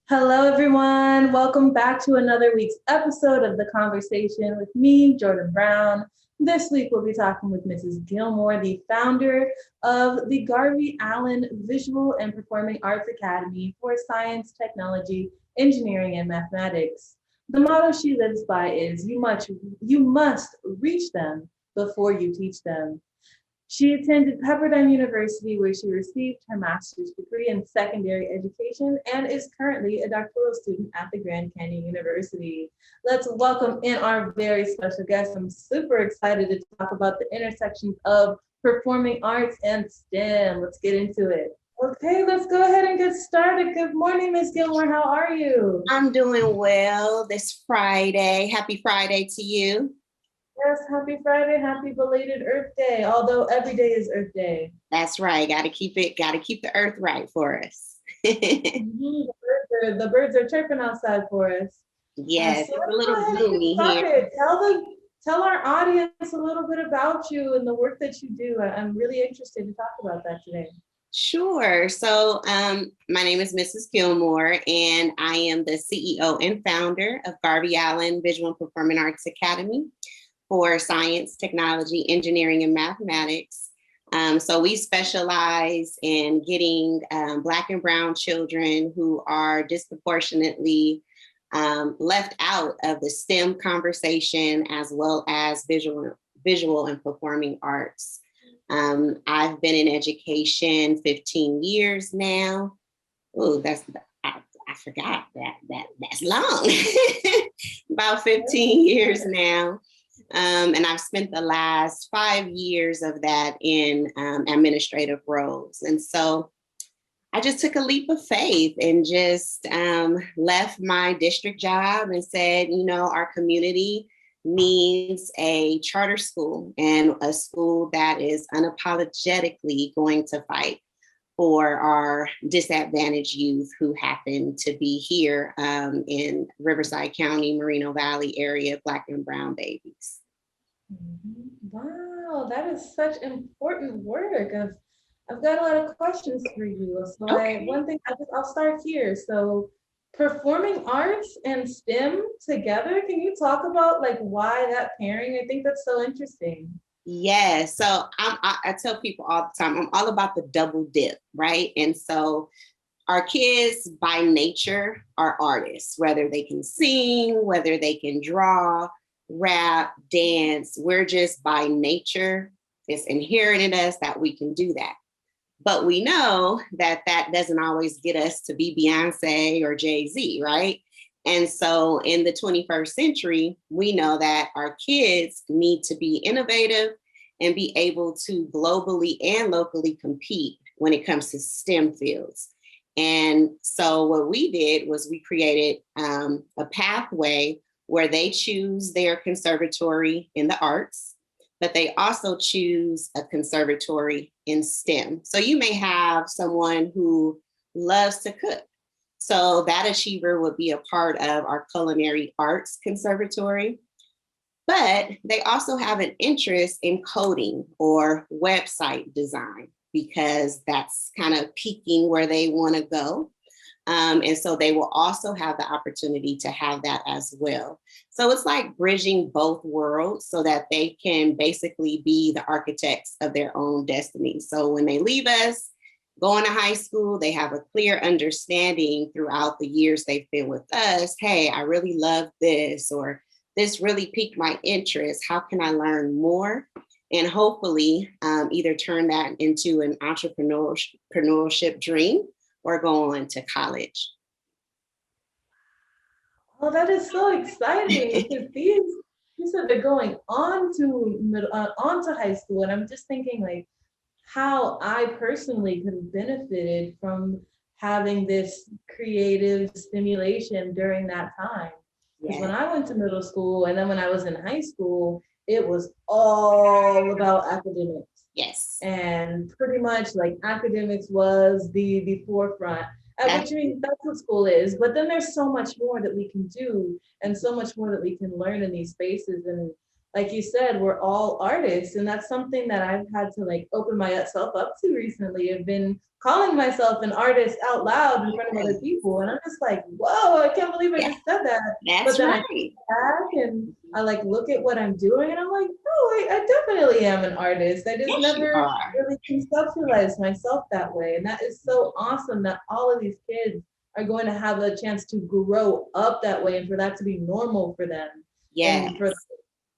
Hello, everyone. Welcome back to another week's episode of The Conversation with me, Jordan Brown. This week, we'll be talking with Mrs. Gilmore, the founder of the Garvey Allen Visual and Performing Arts Academy for Science, Technology, Engineering, and Mathematics. The motto she lives by is you must reach them before you teach them. She attended Pepperdine University, where she received her master's degree in secondary education and is currently a doctoral student at the Grand Canyon University. Let's welcome in our very special guest. I'm super excited to talk about the intersections of performing arts and STEM. Let's get into it. Okay, let's go ahead and get started. Good morning, Ms. Gilmore. How are you? I'm doing well this Friday. Happy Friday to you. Yes, happy Friday, happy belated Earth Day, although every day is Earth Day. That's right. Got to keep the earth right for us. The birds are chirping outside for us. Yes, it's a little gloomy here. Tell our audience a little bit about you and the work that you do. I'm really interested to talk about that today. Sure. So my name is Mrs. Gilmore, and I am the CEO and founder of Garvey Allen Visual and Performing Arts Academy for Science, Technology, Engineering, and Mathematics. So we specialize in getting Black and Brown children who are disproportionately left out of the STEM conversation, as well as visual and performing arts. I've been in education 15 years now. Oh, I forgot that's long. About 15 years now. And I've spent the last 5 years of that in administrative roles. And so I just took a leap of faith and just left my district job and said, our community needs a charter school and a school that is unapologetically going to fight for our disadvantaged youth who happen to be here in Riverside County, Moreno Valley area, Black and Brown babies. Wow, that is such important work. I've got a lot of questions for you. So Okay. I'll start here. So performing arts and STEM together, can you talk about why that pairing? I think that's so interesting. Yeah, so I tell people all the time, I'm all about the double dip, right? And so our kids by nature are artists, whether they can sing, whether they can draw, rap, dance. We're just by nature, it's inherent in us that we can do that. But we know that that doesn't always get us to be Beyonce or Jay-Z, right? And so in the 21st century, we know that our kids need to be innovative and be able to globally and locally compete when it comes to STEM fields. And so what we did was we created a pathway where they choose their conservatory in the arts, but they also choose a conservatory in STEM. So you may have someone who loves to cook. So that achiever would be a part of our culinary arts conservatory. But they also have an interest in coding or website design because that's kind of peaking where they want to go. And so they will also have the opportunity to have that as well. So it's like bridging both worlds so that they can basically be the architects of their own destiny. So when they leave us, going to high school, they have a clear understanding throughout the years they've been with us. Hey, I really love this, or this really piqued my interest. How can I learn more? And hopefully either turn that into an entrepreneurship dream or go on to college. Oh, that is so exciting because you said they're going on to high school, and I'm just thinking how I personally could have benefited from having this creative stimulation during that time. Because when I went to middle school and then when I was in high school, it was all about academics. Yes. And pretty much academics was the forefront. Which means that's what school is. But then there's so much more that we can do and so much more that we can learn in these spaces. And like you said, we're all artists. And that's something that I've had to like open myself up to recently. I've been calling myself an artist out loud in front of other people. And I'm just like, whoa, I can't believe I Yeah, just said that. But that's then I right. think back and I like look at what I'm doing and I'm like, oh, I definitely am an artist. I just Yes, you never are. really conceptualized myself that way. And that is so awesome that all of these kids are going to have a chance to grow up that way and for that to be normal for them. And for,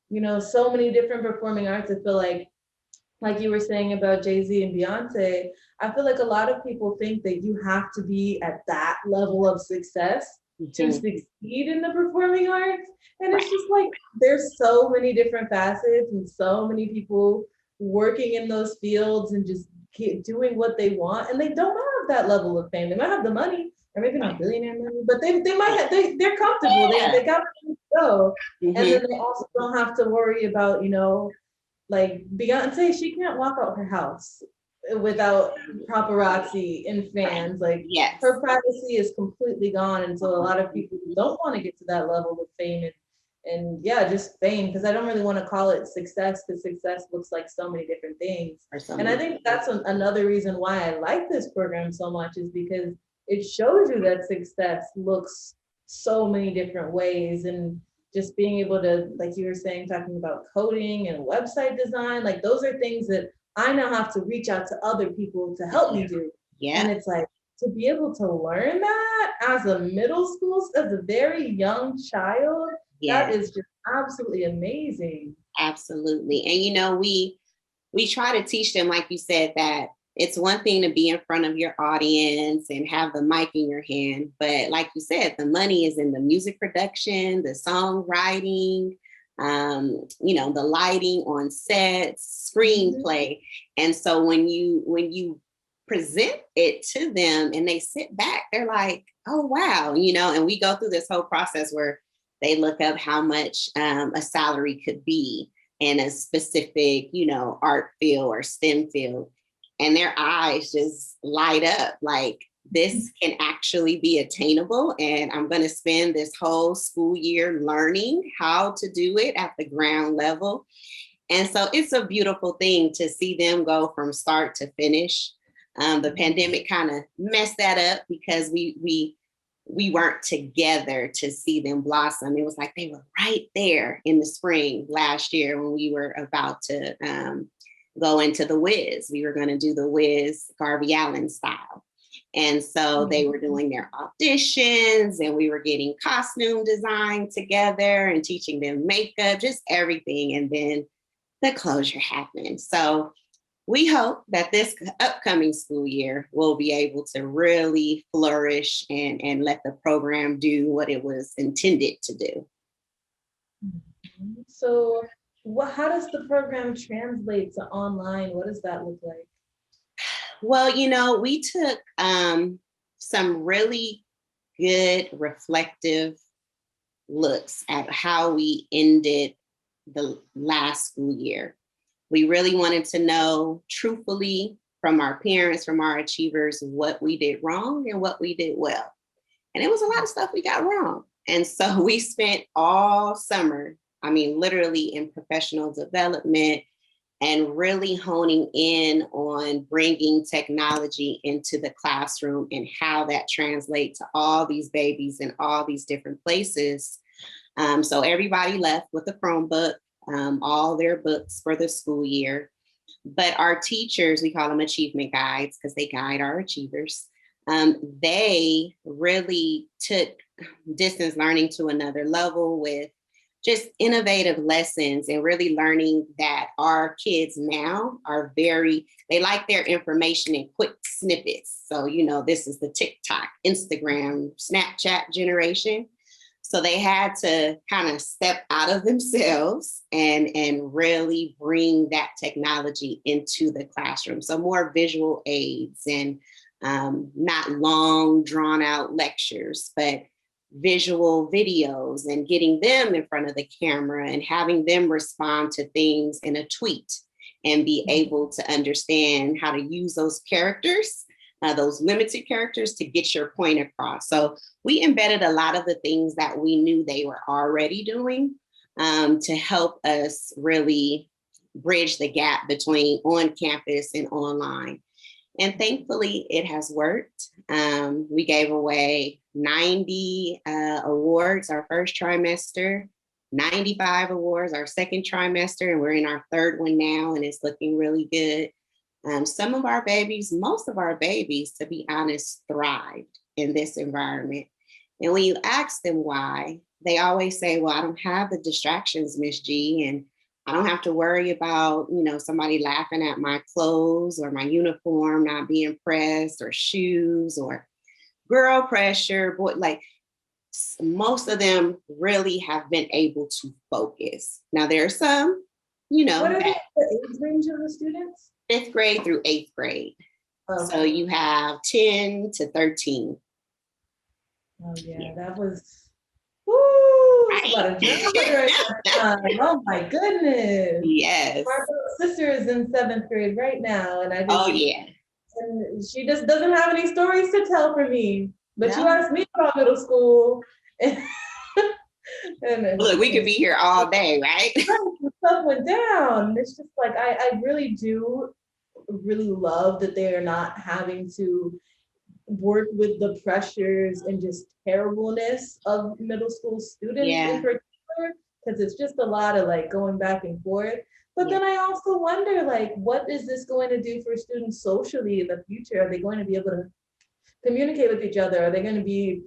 Yes. so many different performing arts, I feel like you were saying about Jay-Z and Beyonce, I feel like a lot of people think that you have to be at that level of success to Mhm. succeed in the performing arts. And it's Right. just like there's so many different facets and so many people working in those fields and just doing what they want. And they don't have that level of fame. They might have the money, or maybe not Right. billionaire money, but they might have they're comfortable. They Yeah. got where to go. And Hmm. then they also don't have to worry about, like Beyonce, she can't walk out her house without paparazzi and Right. fans. Like Yes. her privacy is completely gone. And so a lot of people don't want to get to that level of fame and yeah, just fame, because I don't really want to call it success because success looks like so many different things. For so And I many. think that's another reason why I like this program so much is because it shows you that success looks so many different ways. And just being able to, like you were saying, talking about coding and website design, like those are things that I now have to reach out to other people to help me do. And Yeah. it's like to be able to learn that as a middle school, as a very young child, that Yeah. is just absolutely amazing. Absolutely. And we try to teach them, like you said, that it's one thing to be in front of your audience and have the mic in your hand, but like you said, the money is in the music production, the songwriting, the lighting on sets, Mhm. screenplay. And so when you present it to them and they sit back, they're like, oh wow, and we go through this whole process where they look up how much a salary could be in a specific, art field or STEM field. And their eyes just light up like this can actually be attainable. And I'm going to spend this whole school year learning how to do it at the ground level. And so it's a beautiful thing to see them go from start to finish. The pandemic kind of messed that up because we weren't together to see them blossom. It was like they were right there in the spring last year when we were about to go into the Wiz. We were going to do the Wiz Garvey Allen style. And so they were doing their auditions and we were getting costume design together and teaching them makeup, just everything. And then the closure happened. So we hope that this upcoming school year will be able to really flourish and let the program do what it was intended to do. So, how does the program translate to online? What does that look like? Well, we took some really good reflective looks at how we ended the last school year. We really wanted to know truthfully from our parents, from our achievers, what we did wrong and what we did well. And it was a lot of stuff we got wrong. And so we spent all summer, I mean, literally in professional development and really honing in on bringing technology into the classroom and how that translates to all these babies in all these different places. So everybody left with a Chromebook, all their books for the school year. But our teachers, we call them achievement guides because they guide our achievers. They really took distance learning to another level with just innovative lessons and really learning that our kids now are they like their information in quick snippets. So, this is the TikTok, Instagram, Snapchat generation. So they had to kind of step out of themselves and really bring that technology into the classroom. So more visual aids and not long drawn out lectures, but visual videos and getting them in front of the camera and having them respond to things in a tweet and be able to understand how to use those characters, those limited characters to get your point across. So we embedded a lot of the things that we knew they were already doing, to help us really bridge the gap between on campus and online. And thankfully, it has worked. We gave away 90 awards our first trimester, 95 awards our second trimester, and we're in our third one now, and it's looking really good. Some of our babies, most of our babies, to be honest, thrived in this environment. And when you ask them why, they always say, well, I don't have the distractions, Miss G, and I don't have to worry about, somebody laughing at my clothes or my uniform not being pressed, or shoes, or girl pressure. Boy, like, most of them really have been able to focus. Now there are some, What are the age range of the students? 5th grade through 8th grade. Okay. So you have 10 to 13. Oh yeah, that was, woo, it's a lot of Right. drama during that time. Oh my goodness. Yes. My little sister is in 7th grade right now, and Oh yeah. and she just doesn't have any stories to tell for me. But No. you asked me about middle school. Look, we could be here all day, right? Stuff went down. It's just like I really do really love that they are not having to work with the pressures and just terribleness of middle school students in particular, because it's just a lot of like going back and forth. But then I also wonder, like, what is this going to do for students socially in the future? Are they going to be able to communicate with each other? Are they going to be,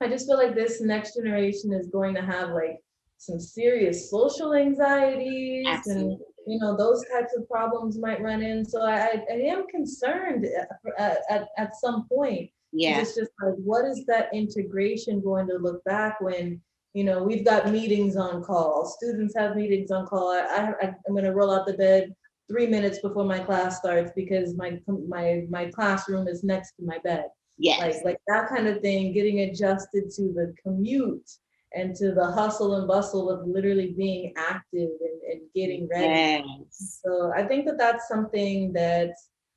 I just feel like this next generation is going to have like some serious social anxieties. Absolutely. And those types of problems might run in. So I am concerned at some point. Yeah. It's just like, what is that integration going to look back when, we've got meetings on call, students have meetings on call. I'm going to roll out the bed 3 minutes before my class starts because my classroom is next to my bed. Yes. Like that kind of thing, getting adjusted to the commute and to the hustle and bustle of literally being active and getting ready. Yes. So I think that that's something that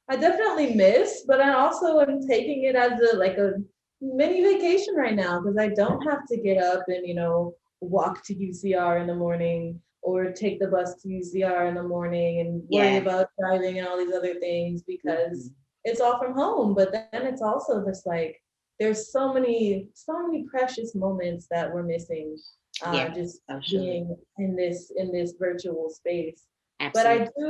I definitely miss, but I also am taking it as a mini vacation right now, because I don't have to get up and, walk to UCR in the morning or take the bus to UCR in the morning and worry about driving and all these other things, because it's all from home. But then it's also just like, there's so many precious moments that we're missing, just being in this virtual space. Absolutely. But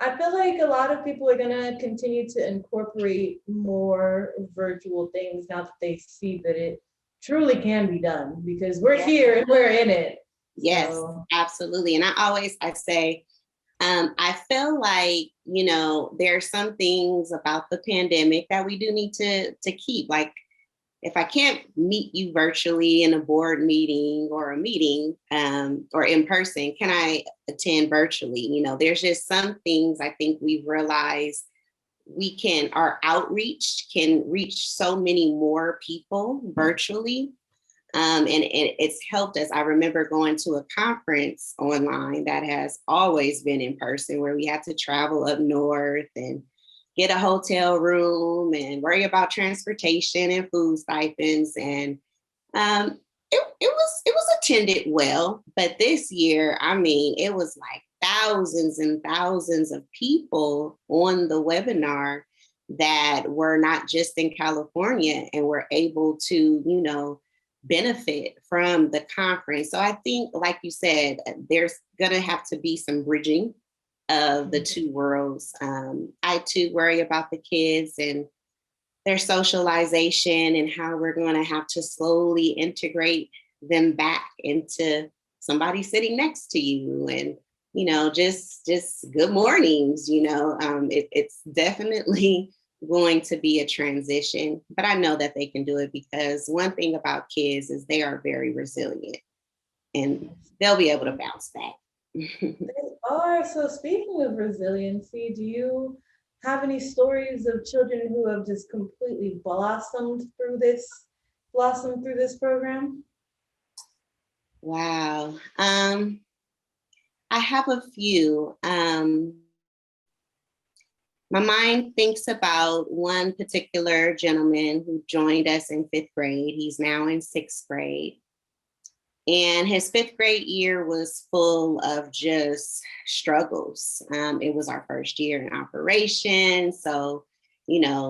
I feel like a lot of people are gonna continue to incorporate more virtual things now that they see that it truly can be done, because we're here and we're in it. Yes, so. Absolutely. And I say, I feel like, there are some things about the pandemic that we do need to keep. Like, if I can't meet you virtually in a board meeting or a meeting or in person, can I attend virtually? There's just some things I think we've realized our outreach can reach so many more people virtually. And it's helped us. I remember going to a conference online that has always been in person, where we had to travel up north and get a hotel room and worry about transportation and food stipends. And it was attended well. But this year, it was like thousands and thousands of people on the webinar that were not just in California and were able to, benefit from the conference. So I think, like you said, there's going to have to be some bridging of the two worlds. I too worry about the kids and their socialization and how we're going to have to slowly integrate them back into somebody sitting next to you, and just good mornings. It's definitely going to be a transition, but I know that they can do it, because one thing about kids is they are very resilient and they'll be able to bounce back. They are. So speaking of resiliency, do you have any stories of children who have just completely blossomed through this program? Wow. I have a few. My mind thinks about one particular gentleman who joined us in 5th grade. He's now in 6th grade. And his fifth grade year was full of just struggles. It was our first year in operation. So,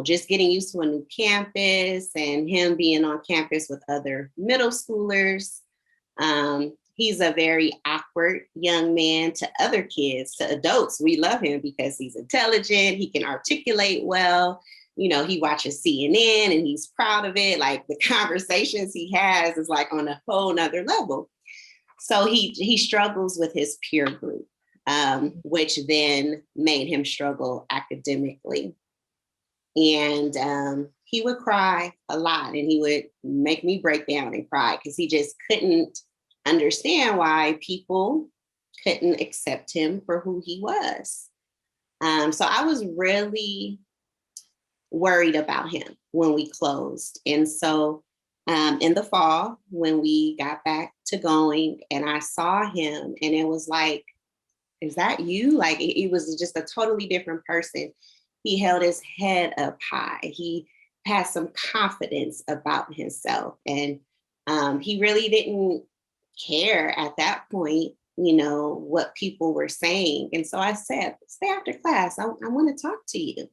just getting used to a new campus and him being on campus with other middle schoolers. He's a very awkward young man to other kids, to adults. We love him because he's intelligent, he can articulate well. He watches CNN and he's proud of it. Like the conversations he has is like on a whole nother level. So he struggles with his peer group, which then made him struggle academically. And he would cry a lot and he would make me break down and cry because he just couldn't understand why people couldn't accept him for who he was. So I was really worried about him when we closed. And so in the fall, when we got back to going and I saw him and it was like, is that you? Like it was just a totally different person. He held his head up high. He had some confidence about himself. And he really didn't care at that point, what people were saying. And so I said, stay after class. I want to talk to you.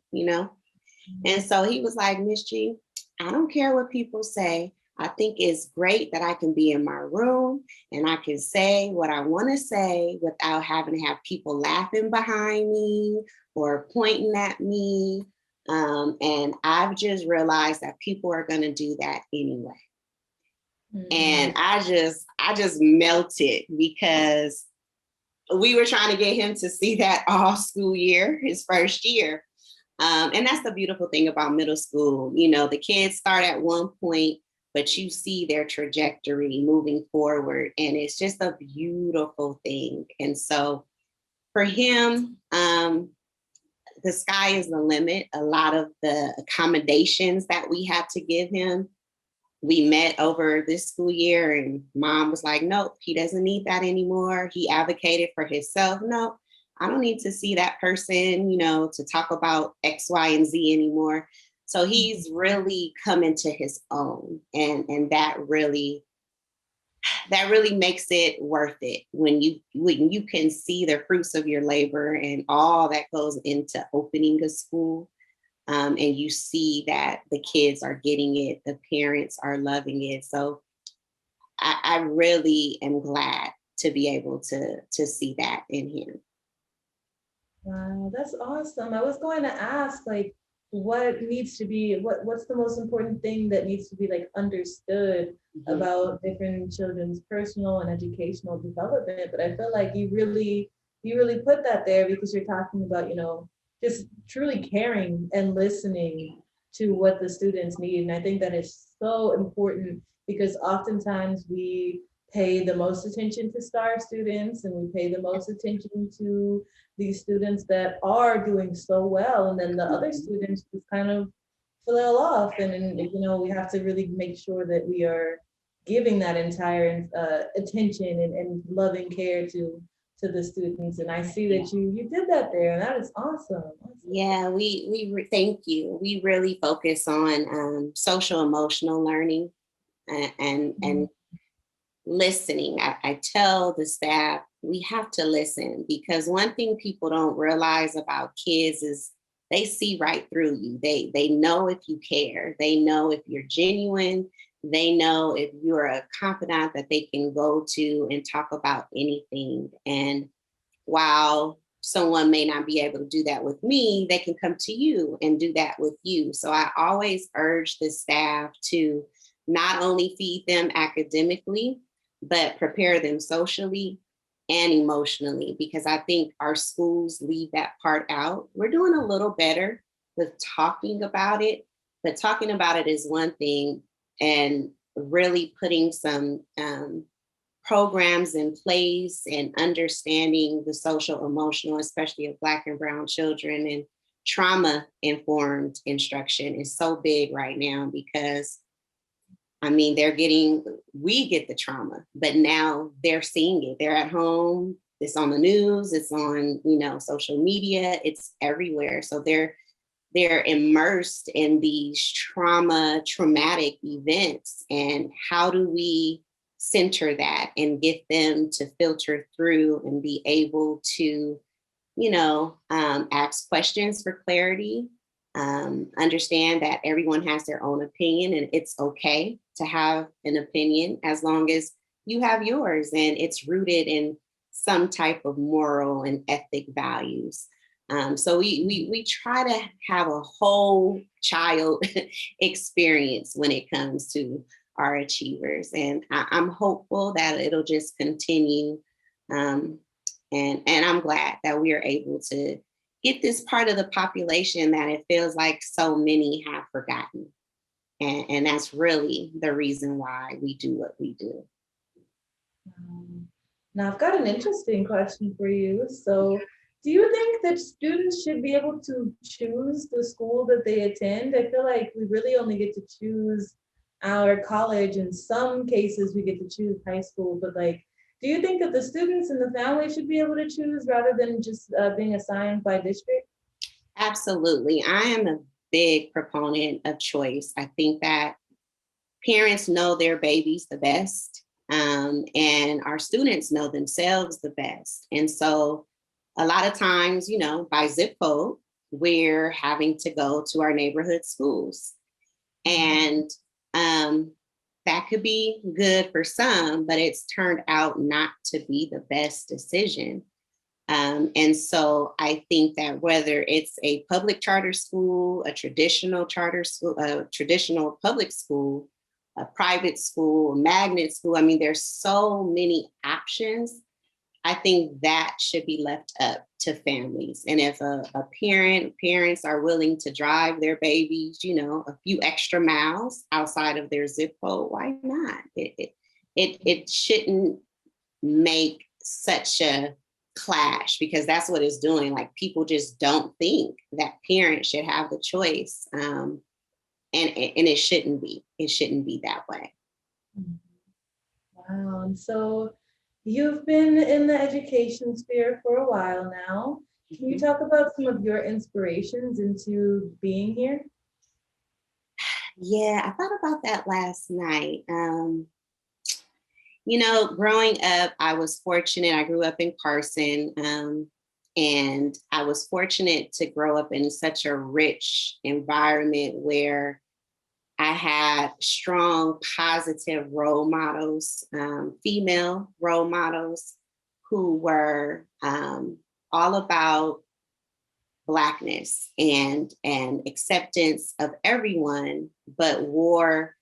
And so he was like, Miss G, I don't care what people say. I think it's great that I can be in my room and I can say what I want to say without having to have people laughing behind me or pointing at me. And I've just realized that people are going to do that anyway. Mm-hmm. And I just melted because we were trying to get him to see that all school year, his first year. And that's the beautiful thing about middle school. The kids start at one point, but you see their trajectory moving forward. And it's just a beautiful thing. And so for him, the sky is the limit. A lot of the accommodations that we had to give him, we met over this school year and mom was like, nope, he doesn't need that anymore. He advocated for himself. No, I don't need to see that person, to talk about X, Y, and Z anymore. So he's really come into his own. And that really makes it worth it when you can see the fruits of your labor and all that goes into opening a school. And you see that the kids are getting it, the parents are loving it. So I really am glad to be able to see that in him. Wow, that's awesome. I was going to ask, like, what needs to be, what's the most important thing that needs to be like understood about different children's personal and educational development? But I feel like you really put that there because you're talking about, just truly caring and listening to what the students need. And I think that is so important because oftentimes we pay the most attention to star students and we pay the most attention to these students that are doing so well, and then the other students just kind of fell off. And we have to really make sure that we are giving that entire attention and loving care to the students. And I see that you did that there, and that is awesome. Yeah, we thank you. We really focus on social emotional learning and listening. I tell the staff, we have to listen because one thing people don't realize about kids is they see right through you. They know if you care. They know if you're genuine. They know if you're a confidant that they can go to and talk about anything. And while someone may not be able to do that with me, they can come to you and do that with you. So I always urge the staff to not only feed them academically, but prepare them socially and emotionally, because I think our schools leave that part out. We're doing a little better with talking about it, but talking about it is one thing, and really putting some programs in place and understanding the social emotional, especially of Black and Brown children, and trauma informed instruction is so big right now because we get the trauma, but now they're seeing it. They're at home. It's on the news. It's on, social media. It's everywhere. So they're immersed in these traumatic events. And how do we center that and get them to filter through and be able to, ask questions for clarity, understand that everyone has their own opinion and it's okay to have an opinion as long as you have yours and it's rooted in some type of moral and ethic values. So we try to have a whole child experience when it comes to our achievers, and I'm hopeful that it'll just continue. And I'm glad that we are able to get this part of the population that it feels like so many have forgotten. And that's really the reason why we do what we do. Now, I've got an interesting question for you. So, do you think that students should be able to choose the school that they attend? I feel like we really only get to choose our college. In some cases, we get to choose high school, but like, do you think that the students and the family should be able to choose rather than just being assigned by district? Absolutely. I am a big proponent of choice. I think that parents know their babies the best, and our students know themselves the best. And so, a lot of times, by zip code, we're having to go to our neighborhood schools. And that could be good for some, but it's turned out not to be the best decision. And so I think that whether it's a public charter school, a traditional charter school, a traditional public school, a private school, a magnet school, I mean, there's so many options. I think that should be left up to families. And if parents are willing to drive their babies, a few extra miles outside of their zip code, why not? It shouldn't make such a clash, because that's what it's doing. Like, people just don't think that parents should have the choice. And it shouldn't be. It shouldn't be that way. Wow. And so you've been in the education sphere for a while now. Can you talk about some of your inspirations into being here? Yeah, I thought about that last night. Growing up, I was fortunate. I grew up in Carson, and I was fortunate to grow up in such a rich environment where I had strong, positive role models, female role models who were all about Blackness and acceptance of everyone, but wore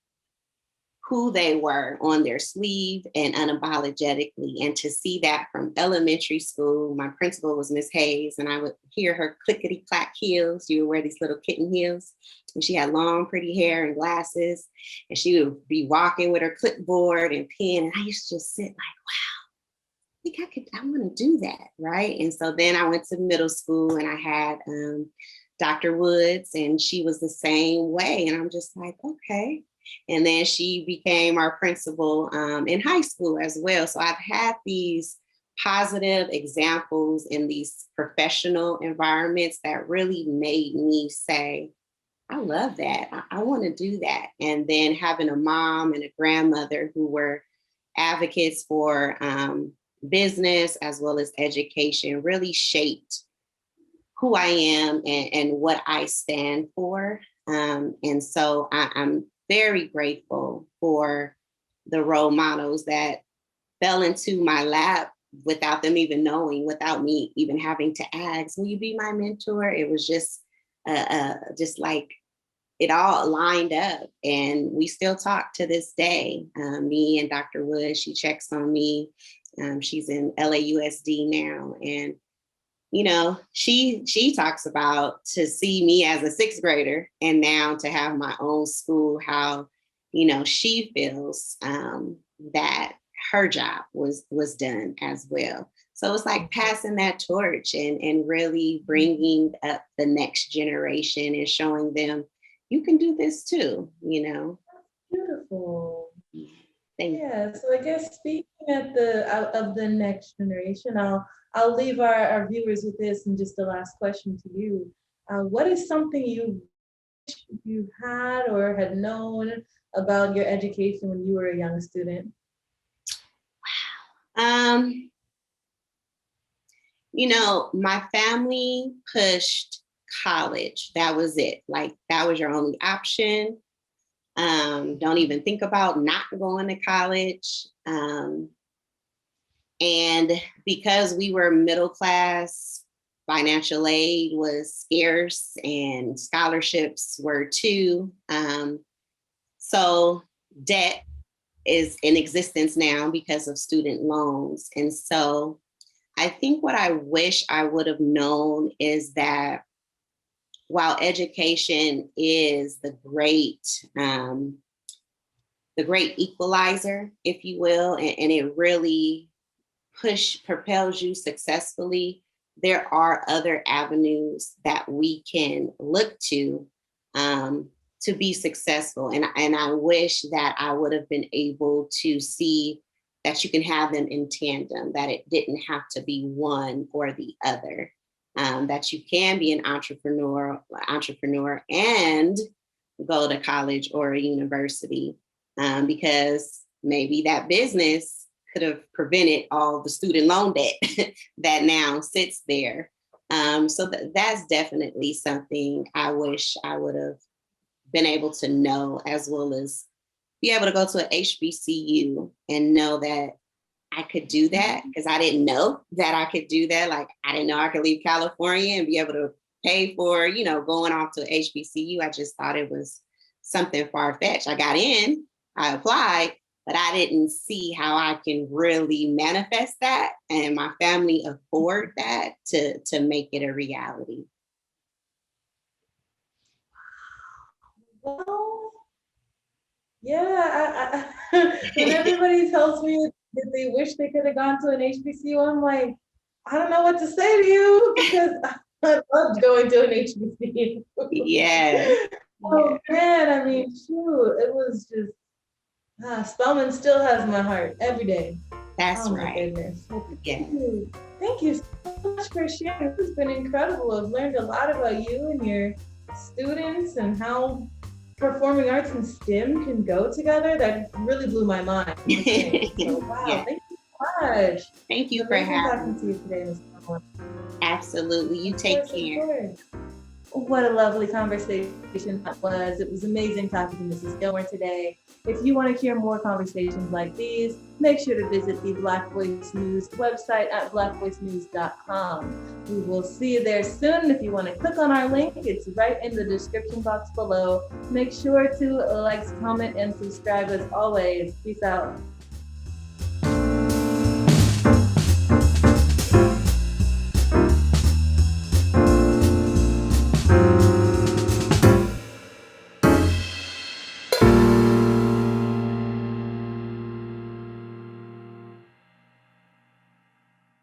who they were on their sleeve and unapologetically. And to see that from elementary school, my principal was Miss Hayes, and I would hear her clickety clack heels. She would wear these little kitten heels, and she had long, pretty hair and glasses, and she would be walking with her clipboard and pen. And I used to just sit like, wow, I think I want to do that, right? And so then I went to middle school, and I had Dr. Woods, and she was the same way. And I'm just like, okay. And then she became our principal in high school as well. So I've had these positive examples in these professional environments that really made me say, I love that. I want to do that. And then having a mom and a grandmother who were advocates for business as well as education really shaped who I am and what I stand for. And so I'm very grateful for the role models that fell into my lap without them even knowing, without me even having to ask, will you be my mentor? It was just like it all lined up, and we still talk to this day. Me and Dr. Wood, she checks on me. She's in LAUSD now, and she talks about to see me as a sixth grader and now to have my own school, how, she feels that her job was done as well. So it's like passing that torch and really bringing up the next generation and showing them you can do this too, Beautiful. Thank Yeah, so I guess speaking of the next generation, I'll leave our viewers with this, and just the last question to you. What is something you had or had known about your education when you were a young student? You know, my family pushed college. That was it. Like that was your only option. Don't even think about not going to college. And because we were middle class, financial aid was scarce and scholarships were too. So debt is in existence now because of student loans. And so I think what I wish I would have known is that while education is the great equalizer, if you will, and it really propels you successfully, there are other avenues that we can look to be successful. And I wish that I would have been able to see that you can have them in tandem, that it didn't have to be one or the other, that you can be an entrepreneur and go to college or a university, because maybe that business could have prevented all the student loan debt that now sits there. So that's definitely something I wish I would have been able to know, as well as be able to go to an HBCU and know that I could do that, because I didn't know that I could do that. Like I didn't know I could leave California and be able to pay for, going off to HBCU. I just thought it was something far-fetched. I got in, I applied, but I didn't see how I can really manifest that and my family afford that to make it a reality. Well, yeah, when everybody tells me that they wish they could have gone to an HBCU, I'm like, I don't know what to say to you because I loved going to an HBCU. Yeah. Oh man, I mean, shoot, it was just, Spelman still has my heart every day. That's oh right. My goodness. Well, yeah. Thank you so much for sharing. This has been incredible. I've learned a lot about you and your students and how performing arts and STEM can go together. That really blew my mind. So, wow, yeah. Thank you so much. Thank you for having me. To you today, Ms. Gilmore. Absolutely. You take care. What a lovely conversation that was. It was amazing talking to Mrs. Gilmore today. If you want to hear more conversations like these, make sure to visit the Black Voice News website at blackvoicenews.com. We will see you there soon. If you want to click on our link, it's right in the description box below. Make sure to like, comment, and subscribe as always. Peace out.